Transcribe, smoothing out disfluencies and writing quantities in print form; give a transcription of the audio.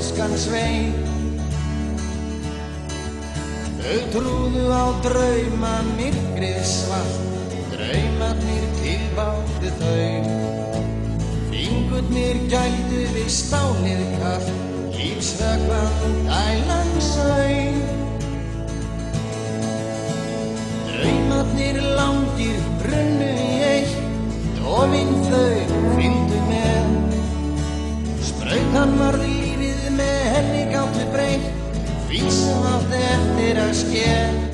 Elskan svein. Þau trúðu á drauma myrkrið svart, draumarnir tilbáðu þau. Fingurnir gældu við stálið kalt, lífsvökvann dælan saum. Draumarnir langir runnu í eitt, dofin þau fylgdu með. Sprautan varð lífið með henni gátu breytt, því sem átti eftir að ske.